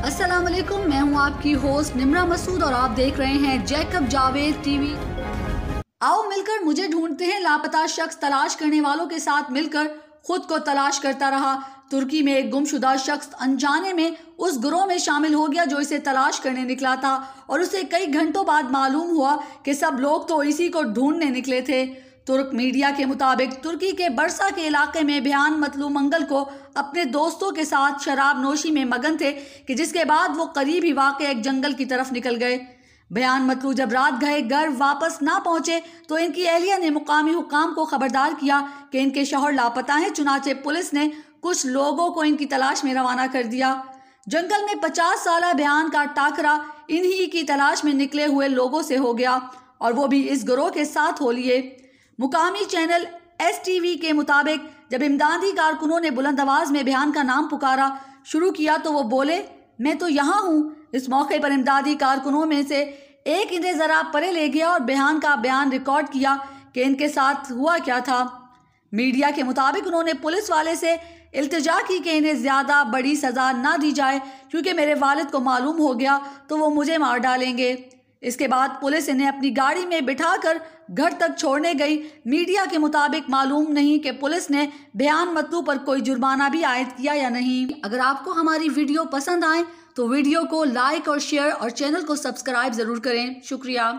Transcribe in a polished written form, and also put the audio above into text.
अस्सलाम वालेकुम, मैं हूं आपकी होस्ट निम्रा मसूद और आप देख रहे हैं जैकब जावेद टीवी। आओ मिलकर मुझे ढूंढते हैं। लापता शख्स तलाश करने वालों के साथ मिलकर खुद को तलाश करता रहा। तुर्की में एक गुमशुदा शख्स अनजाने में उस गिरोह में शामिल हो गया जो इसे तलाश करने निकला था और उसे कई घंटों बाद मालूम हुआ कि सब लोग तो इसी को ढूंढने निकले थे। तुर्क मीडिया के मुताबिक तुर्की के बरसा के इलाके में बयान मतलू मंगल को अपने दोस्तों के साथ शराब नोशी में मगन थे कि जिसके बाद वो करीब ही वाक़ एक जंगल की तरफ निकल गए। बयान मतलू जब रात गए घर वापस ना पहुंचे तो इनकी अहलिया ने मुकामी हुकाम को खबरदार किया कि इनके शौहर लापता हैं। चुनाचे पुलिस ने कुछ लोगों को इनकी तलाश में रवाना कर दिया। जंगल में 50 साला बयान का टाकरा इन्हीं की तलाश में निकले हुए लोगों से हो गया और वो भी इस गिरोह के साथ हो लिए। मुकामी चैनल STV के मुताबिक जब इमदादी कारकुनों ने बुलंद आवाज में बयान का नाम पुकारा शुरू किया तो वो बोले, मैं तो यहाँ हूँ। इस मौके पर इमदादी कारकुनों में से एक इन्हें जरा परे ले गया और बयान का बयान रिकॉर्ड किया कि इनके साथ हुआ क्या था। मीडिया के मुताबिक उन्होंने पुलिस वाले से इल्तिजा की कि इन्हें ज़्यादा बड़ी सज़ा ना दी जाए क्योंकि मेरे वालिद को मालूम हो गया तो वो मुझे मार डालेंगे। इसके बाद पुलिस इन्हें अपनी गाड़ी में बिठाकर घर तक छोड़ने गई। मीडिया के मुताबिक मालूम नहीं कि पुलिस ने बयान मतलू पर कोई जुर्माना भी आयद किया या नहीं। अगर आपको हमारी वीडियो पसंद आए तो वीडियो को लाइक और शेयर और चैनल को सब्सक्राइब ज़रूर करें। शुक्रिया।